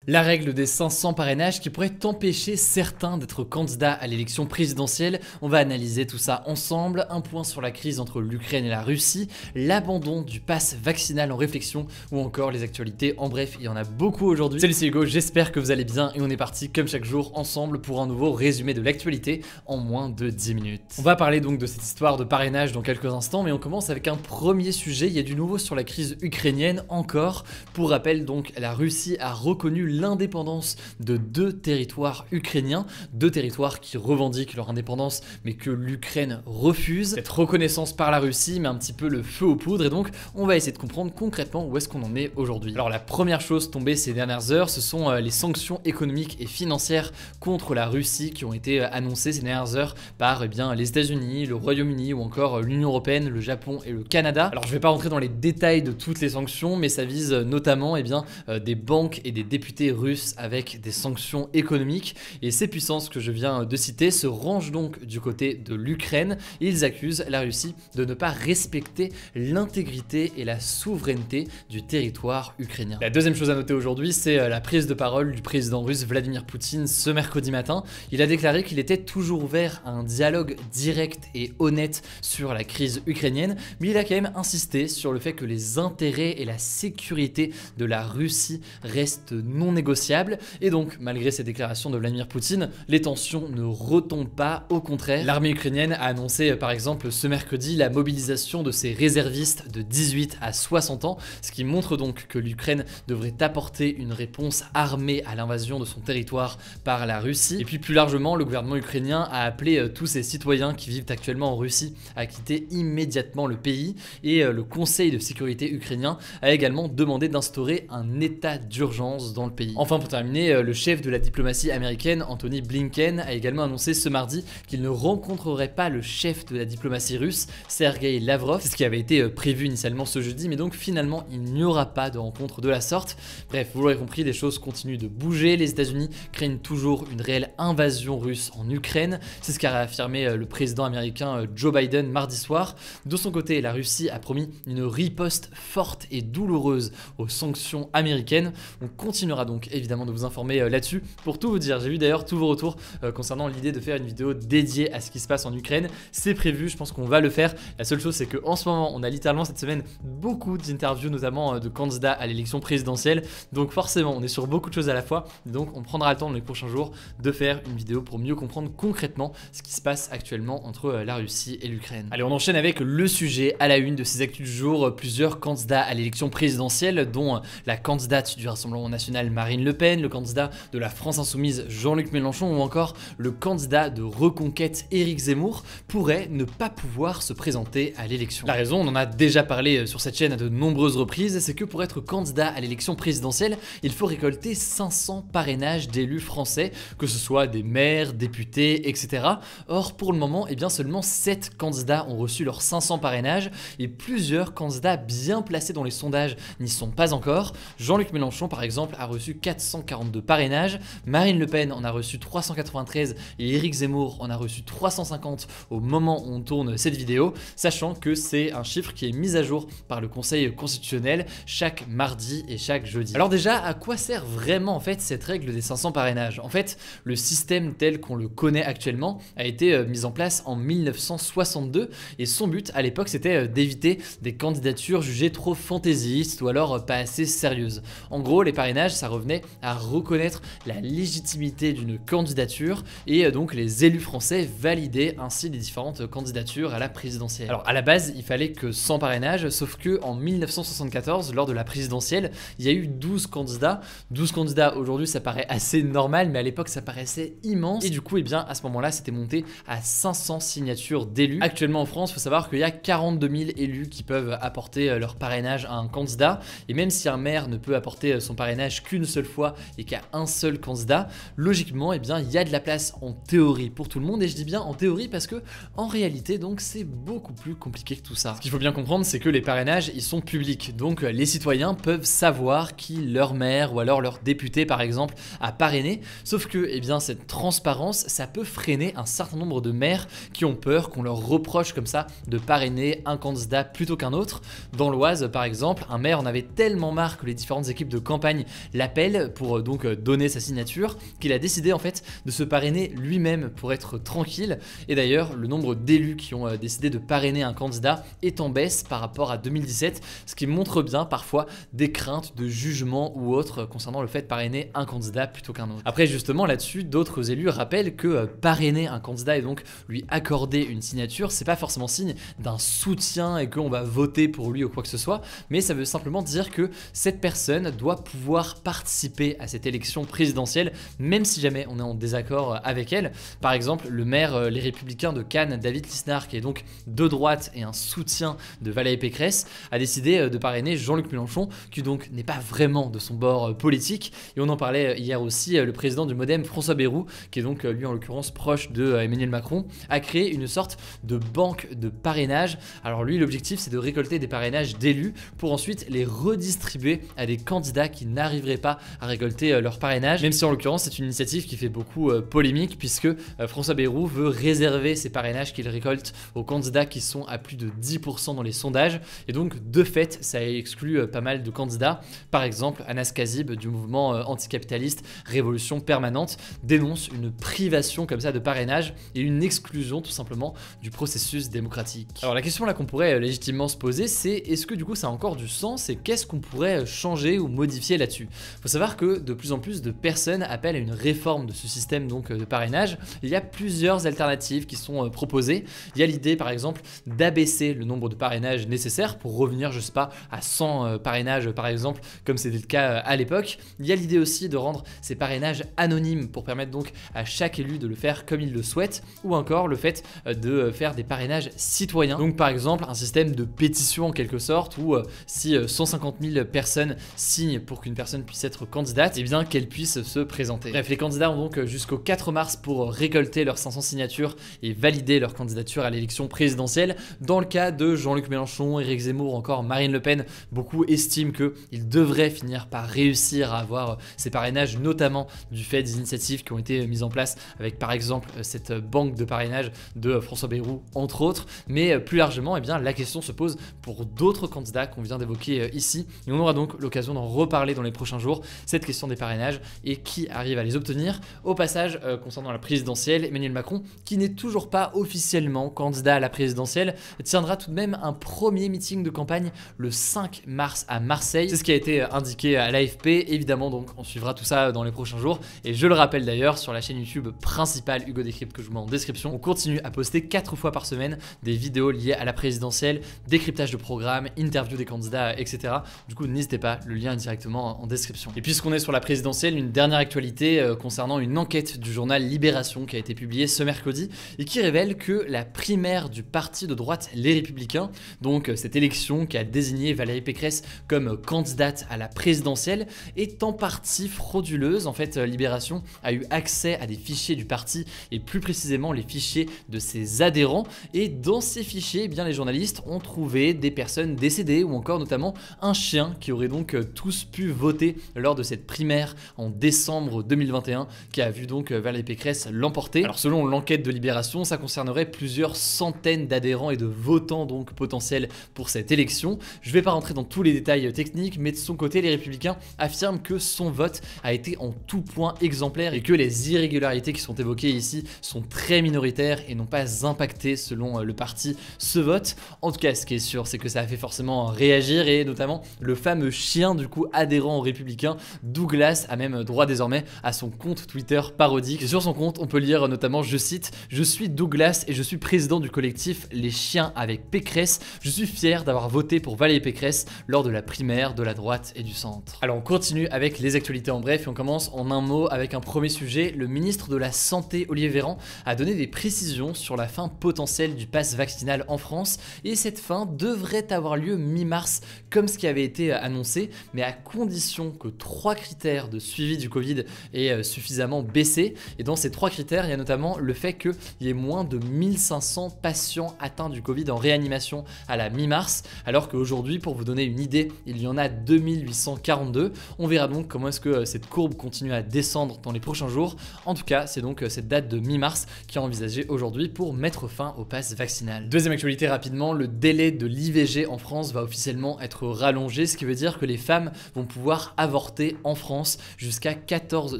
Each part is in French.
La règle des 500 parrainages qui pourrait empêcher certains d'être candidats à l'élection présidentielle. On va analyser tout ça ensemble. Un point sur la crise entre l'Ukraine et la Russie, l'abandon du pass vaccinal en réflexion ou encore les actualités. En bref, il y en a beaucoup aujourd'hui. Salut, c'est Hugo, j'espère que vous allez bien et on est parti comme chaque jour ensemble pour un nouveau résumé de l'actualité en moins de 10 minutes. On va parler donc de cette histoire de parrainage dans quelques instants, mais on commence avec un premier sujet. Il y a du nouveau sur la crise ukrainienne encore. Pour rappel, donc, la Russie a reconnu l'indépendance de 2 territoires ukrainiens, 2 territoires qui revendiquent leur indépendance mais que l'Ukraine refuse. Cette reconnaissance par la Russie met un petit peu le feu aux poudres et donc on va essayer de comprendre concrètement où est-ce qu'on en est aujourd'hui. Alors la première chose tombée ces dernières heures, ce sont les sanctions économiques et financières contre la Russie qui ont été annoncées ces dernières heures par les États-Unis, le Royaume-Uni ou encore l'Union Européenne, le Japon et le Canada. Alors je vais pas rentrer dans les détails de toutes les sanctions, mais ça vise notamment des banques et des députés russes avec des sanctions économiques, et ces puissances que je viens de citer se rangent donc du côté de l'Ukraine et ils accusent la Russie de ne pas respecter l'intégrité et la souveraineté du territoire ukrainien. La deuxième chose à noter aujourd'hui, c'est la prise de parole du président russe Vladimir Poutine ce mercredi matin. Il a déclaré qu'il était toujours ouvert à un dialogue direct et honnête sur la crise ukrainienne, mais il a quand même insisté sur le fait que les intérêts et la sécurité de la Russie restent non négociables. Et donc, malgré ces déclarations de Vladimir Poutine, les tensions ne retombent pas, au contraire. L'armée ukrainienne a annoncé par exemple ce mercredi la mobilisation de ses réservistes de 18 à 60 ans, ce qui montre donc que l'Ukraine devrait apporter une réponse armée à l'invasion de son territoire par la Russie. Et puis plus largement, le gouvernement ukrainien a appelé tous ses citoyens qui vivent actuellement en Russie à quitter immédiatement le pays, et le Conseil de sécurité ukrainien a également demandé d'instaurer un état d'urgence dans le pays. Enfin, pour terminer, le chef de la diplomatie américaine, Antony Blinken, a également annoncé ce mardi qu'il ne rencontrerait pas le chef de la diplomatie russe, Sergei Lavrov. C'est ce qui avait été prévu initialement ce jeudi, mais donc finalement il n'y aura pas de rencontre de la sorte. Bref, vous l'aurez compris, les choses continuent de bouger. Les États-Unis craignent toujours une réelle invasion russe en Ukraine. C'est ce qu'a réaffirmé le président américain Joe Biden mardi soir. De son côté, la Russie a promis une riposte forte et douloureuse aux sanctions américaines. On continuera donc évidemment de vous informer là-dessus. Pour tout vous dire, j'ai vu d'ailleurs tous vos retours concernant l'idée de faire une vidéo dédiée à ce qui se passe en Ukraine. C'est prévu, je pense qu'on va le faire. La seule chose, c'est qu'en ce moment, on a littéralement cette semaine beaucoup d'interviews, notamment de candidats à l'élection présidentielle. Donc forcément, on est sur beaucoup de choses à la fois. Donc on prendra le temps dans les prochains jours de faire une vidéo pour mieux comprendre concrètement ce qui se passe actuellement entre la Russie et l'Ukraine. Allez, on enchaîne avec le sujet à la une de ces actus du jour. Plusieurs candidats à l'élection présidentielle, dont la candidate du Rassemblement national Marine Le Pen, le candidat de la France Insoumise Jean-Luc Mélenchon ou encore le candidat de Reconquête Éric Zemmour, pourraient ne pas pouvoir se présenter à l'élection. La raison, on en a déjà parlé sur cette chaîne à de nombreuses reprises, c'est que pour être candidat à l'élection présidentielle, il faut récolter 500 parrainages d'élus français, que ce soit des maires, députés, etc. Or, pour le moment, seulement 7 candidats ont reçu leurs 500 parrainages et plusieurs candidats bien placés dans les sondages n'y sont pas encore. Jean-Luc Mélenchon, par exemple, a reçu 442 parrainages, Marine Le Pen en a reçu 393 et Éric Zemmour en a reçu 350 au moment où on tourne cette vidéo, sachant que c'est un chiffre qui est mis à jour par le Conseil constitutionnel chaque mardi et chaque jeudi. Alors déjà, à quoi sert vraiment en fait cette règle des 500 parrainages? En fait, le système tel qu'on le connaît actuellement a été mis en place en 1962 et son but à l'époque c'était d'éviter des candidatures jugées trop fantaisistes ou alors pas assez sérieuses. En gros, les parrainages, ça revenait à reconnaître la légitimité d'une candidature et donc les élus français validaient ainsi les différentes candidatures à la présidentielle. Alors à la base, il fallait que 100 parrainages, sauf que en 1974, lors de la présidentielle, il y a eu 12 candidats. 12 candidats aujourd'hui, ça paraît assez normal, mais à l'époque, ça paraissait immense. Et du coup, à ce moment-là, c'était monté à 500 signatures d'élus. Actuellement en France, il faut savoir qu'il y a 42 000 élus qui peuvent apporter leur parrainage à un candidat. Et même si un maire ne peut apporter son parrainage qu'une seule fois et qu'il y a un seul candidat, logiquement, il y a de la place en théorie pour tout le monde. Et je dis bien en théorie parce que en réalité, donc, c'est beaucoup plus compliqué que tout ça. Ce qu'il faut bien comprendre, c'est que les parrainages, ils sont publics. Donc, les citoyens peuvent savoir qui leur maire ou alors leur député, par exemple, a parrainé. Sauf que, cette transparence, ça peut freiner un certain nombre de maires qui ont peur qu'on leur reproche comme ça de parrainer un candidat plutôt qu'un autre. Dans l'Oise, par exemple, un maire en avait tellement marre que les différentes équipes de campagne l'appellent appel pour donc donner sa signature, qu'il a décidé en fait de se parrainer lui-même pour être tranquille. Et d'ailleurs, le nombre d'élus qui ont décidé de parrainer un candidat est en baisse par rapport à 2017, ce qui montre bien parfois des craintes de jugement ou autre concernant le fait de parrainer un candidat plutôt qu'un autre. Après justement là-dessus, d'autres élus rappellent que parrainer un candidat et donc lui accorder une signature, c'est pas forcément signe d'un soutien et qu'on va voter pour lui ou quoi que ce soit, mais ça veut simplement dire que cette personne doit pouvoir participer à cette élection présidentielle même si jamais on est en désaccord avec elle. Par exemple, le maire Les Républicains de Cannes, David Lisnard, qui est donc de droite et un soutien de Valérie Pécresse, a décidé de parrainer Jean-Luc Mélenchon, qui donc n'est pas vraiment de son bord politique. Et on en parlait hier aussi, le président du Modem, François Bayrou, qui est donc lui en l'occurrence proche de Emmanuel Macron, a créé une sorte de banque de parrainage. Alors lui, l'objectif c'est de récolter des parrainages d'élus pour ensuite les redistribuer à des candidats qui n'arriveraient pas à récolter leur parrainage, même si en l'occurrence c'est une initiative qui fait beaucoup polémique puisque François Bayrou veut réserver ses parrainages qu'il récolte aux candidats qui sont à plus de 10% dans les sondages, et donc de fait ça exclut pas mal de candidats. Par exemple, Anas Kazib du mouvement anticapitaliste Révolution Permanente dénonce une privation comme ça de parrainage et une exclusion tout simplement du processus démocratique. Alors la question là qu'on pourrait légitimement se poser, c'est est-ce que du coup ça a encore du sens et qu'est-ce qu'on pourrait changer ou modifier là-dessus? Faut savoir que de plus en plus de personnes appellent à une réforme de ce système donc de parrainage. Il y a plusieurs alternatives qui sont proposées. Il y a l'idée par exemple d'abaisser le nombre de parrainages nécessaires pour revenir, je sais pas, à 100 parrainages par exemple, comme c'était le cas à l'époque. Il y a l'idée aussi de rendre ces parrainages anonymes pour permettre donc à chaque élu de le faire comme il le souhaite, ou encore le fait de faire des parrainages citoyens. Donc par exemple un système de pétition en quelque sorte, où si 150 000 personnes signent pour qu'une personne puisse être candidate, et bien qu'elle puisse se présenter. Bref, les candidats ont donc jusqu'au 4 mars pour récolter leurs 500 signatures et valider leur candidature à l'élection présidentielle. Dans le cas de Jean-Luc Mélenchon, Éric Zemmour, encore Marine Le Pen, beaucoup estiment qu'ils devraient finir par réussir à avoir ces parrainages, notamment du fait des initiatives qui ont été mises en place avec par exemple cette banque de parrainage de François Bayrou entre autres. Mais plus largement, eh bien, la question se pose pour d'autres candidats qu'on vient d'évoquer ici, et on aura donc l'occasion d'en reparler dans les prochains jours, cette question des parrainages et qui arrive à les obtenir. Au passage, concernant la présidentielle, Emmanuel Macron, qui n'est toujours pas officiellement candidat à la présidentielle, tiendra tout de même un premier meeting de campagne le 5 mars à Marseille. C'est ce qui a été indiqué à l'AFP, évidemment, donc on suivra tout ça dans les prochains jours. Et je le rappelle d'ailleurs, sur la chaîne YouTube principale Hugo Décrypte que je vous mets en description, on continue à poster 4 fois par semaine des vidéos liées à la présidentielle, décryptage de programmes, interview des candidats, etc. Du coup, n'hésitez pas, le lien est directement en description. Et puisqu'on est sur la présidentielle, une dernière actualité concernant une enquête du journal Libération qui a été publiée ce mercredi et qui révèle que la primaire du parti de droite Les Républicains, donc cette élection qui a désigné Valérie Pécresse comme candidate à la présidentielle, est en partie frauduleuse. En fait, Libération a eu accès à des fichiers du parti et plus précisément les fichiers de ses adhérents, et dans ces fichiers, eh bien, les journalistes ont trouvé des personnes décédées ou encore notamment un chien qui aurait donc tous pu voter lors de cette primaire en décembre 2021 qui a vu donc Valérie Pécresse l'emporter. Alors selon l'enquête de Libération, ça concernerait plusieurs centaines d'adhérents et de votants donc potentiels pour cette élection. Je vais pas rentrer dans tous les détails techniques, mais de son côté, Les Républicains affirment que son vote a été en tout point exemplaire et que les irrégularités qui sont évoquées ici sont très minoritaires et n'ont pas impacté, selon le parti, ce vote. En tout cas, ce qui est sûr, c'est que ça a fait forcément réagir, et notamment le fameux chien du coup adhérent aux Républicains, Douglas, a même droit désormais à son compte Twitter parodique. Et sur son compte, on peut lire notamment, je cite: « Je suis Douglas et je suis président du collectif Les Chiens avec Pécresse. Je suis fier d'avoir voté pour Valérie Pécresse lors de la primaire de la droite et du centre. » Alors on continue avec les actualités en bref et on commence en un mot avec un premier sujet. Le ministre de la Santé, Olivier Véran, a donné des précisions sur la fin potentielle du pass vaccinal en France, et cette fin devrait avoir lieu mi-mars comme ce qui avait été annoncé, mais à condition que 3 critères de suivi du Covid aient suffisamment baissé. Et dans ces 3 critères, il y a notamment le fait qu'il y ait moins de 1500 patients atteints du Covid en réanimation à la mi-mars, alors qu'aujourd'hui, pour vous donner une idée, il y en a 2842. On verra donc comment est-ce que cette courbe continue à descendre dans les prochains jours. En tout cas, c'est donc cette date de mi-mars qui est envisagée aujourd'hui pour mettre fin au pass vaccinal. Deuxième actualité rapidement, le délai de l'IVG en France va officiellement être rallongé, ce qui veut dire que les femmes vont pouvoir avorter porter en France jusqu'à 14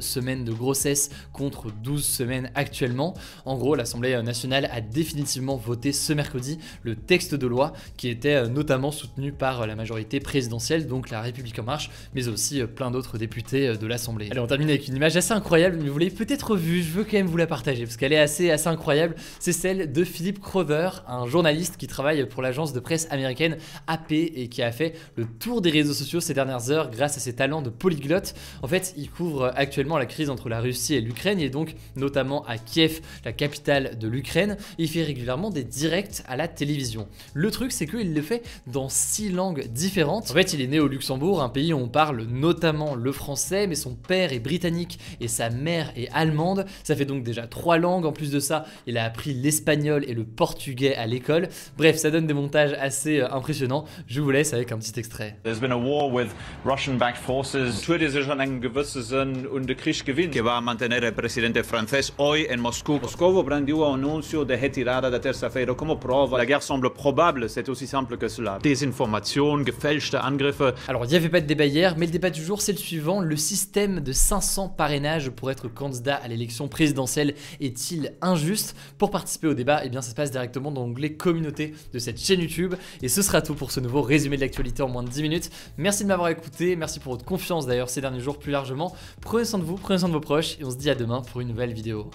semaines de grossesse contre 12 semaines actuellement. En gros, l'Assemblée nationale a définitivement voté ce mercredi le texte de loi qui était notamment soutenu par la majorité présidentielle, donc la République en marche, mais aussi plein d'autres députés de l'Assemblée. Allez, on termine avec une image assez incroyable, mais vous l'avez peut-être vue, je veux quand même vous la partager parce qu'elle est assez incroyable. C'est celle de Philip Crowther, un journaliste qui travaille pour l'agence de presse américaine AP et qui a fait le tour des réseaux sociaux ces dernières heures grâce à ses talents de polyglotte. En fait, il couvre actuellement la crise entre la Russie et l'Ukraine et donc notamment à Kiev, la capitale de l'Ukraine. Il fait régulièrement des directs à la télévision. Le truc, c'est qu'il le fait dans 6 langues différentes. En fait, il est né au Luxembourg, un pays où on parle notamment le français, mais son père est britannique et sa mère est allemande. Ça fait donc déjà 3 langues. En plus de ça, il a appris l'espagnol et le portugais à l'école. Bref, ça donne des montages assez impressionnants. Je vous laisse avec un petit extrait. There's been a war with Russian-backed forces. Natürlich ist ein gewisses und Krieg gewinnt. Que va a mantener el presidente francés hoy en Moscú. Moscovo brandiu un annuncio de retirada da terça-feira como prova. La guerre semble probable, c'est aussi simple que cela. Désinformation, gefälschte Angriffe. Alors, il n'y avait pas de débat hier, mais le débat du jour, c'est le suivant. Le système de 500 parrainages pour être candidat à l'élection présidentielle est-il injuste? Pour participer au débat, eh bien, ça se passe directement dans l'onglet communauté de cette chaîne YouTube. Et ce sera tout pour ce nouveau résumé de l'actualité en moins de 10 minutes. Merci de m'avoir écouté, merci pour votre confiance d'ailleurs ces derniers jours plus largement. Prenez soin de vous, prenez soin de vos proches et on se dit à demain pour une nouvelle vidéo.